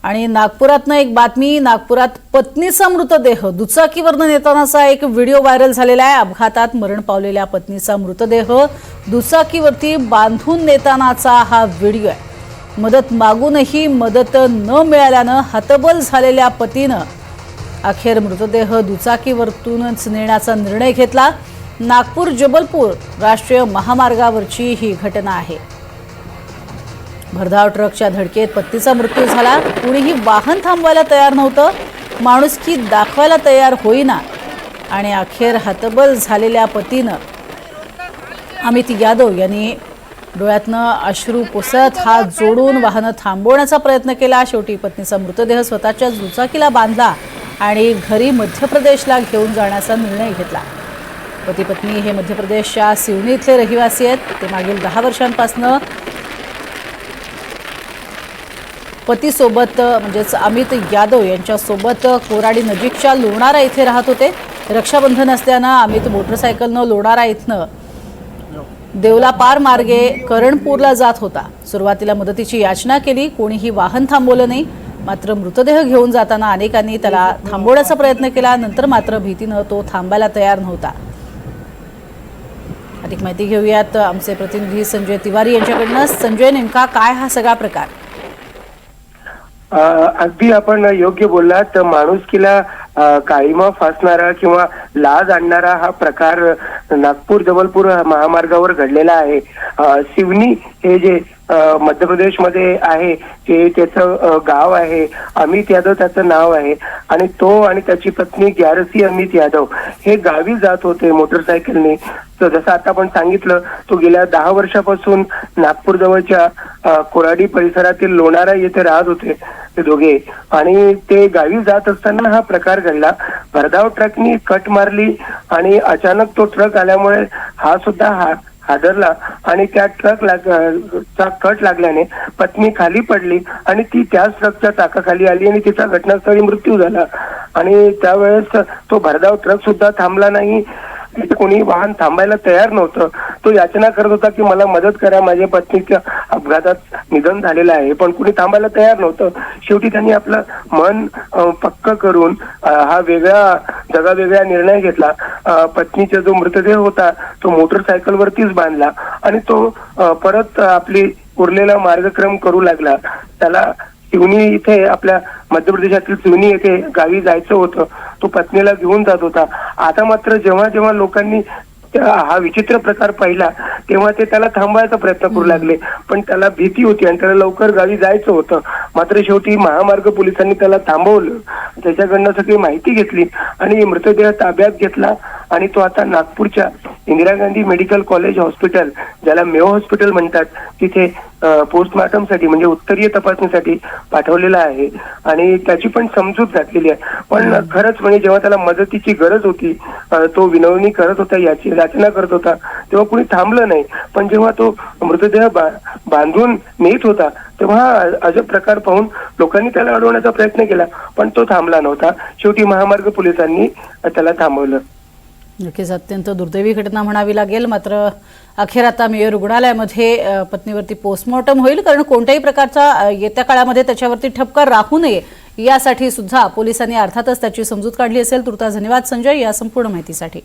आणि नागपुरातनं एक बातमी, नागपुरात पत्नीचा मृतदेह दुचाकीवरनं नेतानाचा एक व्हिडिओ व्हायरल झालेला आहे। अपघातात मरण पावलेल्या पत्नीचा मृतदेह दुचाकीवरती बांधून नेतानाचा हा व्हिडिओ आहे। मदत मागूनही मदत न मिळाल्यानं हतबल झालेल्या पतीनं अखेर मृतदेह दुचाकीवरतूनच नेण्याचा निर्णय घेतला। नागपूर जबलपूर राष्ट्रीय महामार्गावरची ही घटना आहे। भरधाव ट्रकच्या धडकेत पत्नीचा मृत्यू झाला। कुणीही वाहन थांबवायला तयार नव्हतं, माणुसकी दाखवायला तयार होईना आणि अखेर हतबल झालेल्या पतीनं अमित यादव यांनी डोळ्यातनं अश्रू पुसत हात जोडून वाहन थांबवण्याचा प्रयत्न केला। शेवटी पत्नीचा मृतदेह स्वतःच्या दुचाकीला बांधला आणि घरी मध्य प्रदेशला घेऊन जाण्याचा निर्णय घेतला। पती पत्नी हे मध्य प्रदेशच्या सिवनी इथले रहिवासी आहेत। ते मागील 10 वर्षांपासून पतीसोबत म्हणजेच अमित यादव यांच्यासोबत कोराडी नजीकच्या लोणारा इथे राहत होते। रक्षाबंधन असल्यानं अमित मोटरसायकलनं लोणारा इथनं देवलापार मार्गे करणपूरला जात होता। सुरुवातीला मदतीची याचना केली, कोणीही वाहन थांबवलं नाही। मात्र मृतदेह घेऊन जाताना अनेकांनी त्याला थांबवण्याचा प्रयत्न केला, नंतर मात्र भीतीनं तो थांबायला तयार नव्हता। अधिक माहिती घेऊयात आमचे प्रतिनिधी संजय तिवारी यांच्याकडनं। संजय, नेमका काय हा सगळा प्रकार? अगदी आपण योग्य बोललात। माणुसकीला काळीमा फासणारा किंवा लाज आणणारा हा प्रकार नागपूर जबलपूर महामार्गावर घडलेला आहे। सिवनी हे जे मध्य प्रदेश मध्ये आहे ते त्याचं गाव आहे। अमित यादव त्याचं नाव आहे आणि तो आणि त्याची पत्नी ग्यारसी अमित यादव हे गावी जात होते मोटरसायकलने। तर जसं आता आपण सांगितलं, तो गेल्या 10 वर्षापासून नागपूर जवळच्या कोराडी परिसरातील लोणारा येथे राहत होते ते दोघे, आणि ते गावी जात असताना हा प्रकार घडला। भरधाव ट्रकनी कट मारली आणि अचानक तो ट्रक आल्यामुळे हा सुद्धा हादरला आणि त्या ट्रकला कट लागल्याने पत्नी खाली पडली आणि ती त्याच ट्रकच्या चाकाखाली आली आणि तिचा घटनास्थळी मृत्यू झाला। आणि त्यावेळेस तो भरधाव ट्रक सुद्धा थांबला नाही। तिथे कोणी वाहन थांबायला तयार नव्हतं। तो याचना करत होता की मला मदत करा, माझ्या पत्नीच्या अपघातात निधन झालेलं आहे, पण कोणी थांबायला तयार नव्हतं। शेवटी त्यांनी आपलं मन पक्क करून हा जगावेगळा निर्णय घेतला। पत्नीचा जो मृतदेह होता तो मोटरसायकलवरतीच बांधला आणि तो परत आपली उरलेला मार्गक्रम करू लागला। त्याला सिवनी इथे आपल्या मध्य प्रदेशातील सिवनी येथे गावी जायचं होतं। तो पत्नीला घेऊन जात होता। आता मात्र जेव्हा जेव्हा लोकांनी हा विचित्र प्रकार पाहिला तेव्हा ते त्याला थांबवायचा प्रयत्न करू लागले, पण त्याला भीती होती आणि त्याला लवकर गावी जायचं होतं। मात्र शेवटी महामार्ग पोलिसांनी त्याला थांबवलं, त्याच्याकडनं सगळी माहिती घेतली आणि मृतदेह ताब्यात घेतला आणि तो आता नागपूरच्या Indira Gandhi medical college hospital, ज्याला मेयो हॉस्पिटल म्हणतात, तिथे पोस्टमॉर्टमसाठी म्हणजे उत्तरीय तपासणीसाठी पाठवलेला आहे आणि त्याची पण समजूत घातलेली आहे। पण खरंच म्हणजे जेव्हा त्याला मदतीची गरज होती, तो विनवणी करत होता, याची याचना करत होता, तेव्हा कुणी थांबलं नाही। पण जेव्हा तो मृतदेह बांधून नेत होता तेव्हा अजब प्रकार पाहून लोकांनी त्याला अडवण्याचा प्रयत्न केला, पण तो थांबला नव्हता। शेवटी महामार्ग पोलिसांनी त्याला थांबवलं। नक्कीच अत्यंत दुर्दैवी घटना म्हणावी लागेल। मात्र अखेर आता मेयो रुग्णालयामध्ये पत्नीवरती पोस्टमॉर्टम होईल, कारण कोणत्याही प्रकारचा येत्या काळामध्ये त्याच्यावरती ठपका राहू नये यासाठी सुद्धा पोलिसांनी अर्थातच त्याची समजूत काढली असेल। तुर्तास धन्यवाद संजय या संपूर्ण माहितीसाठी।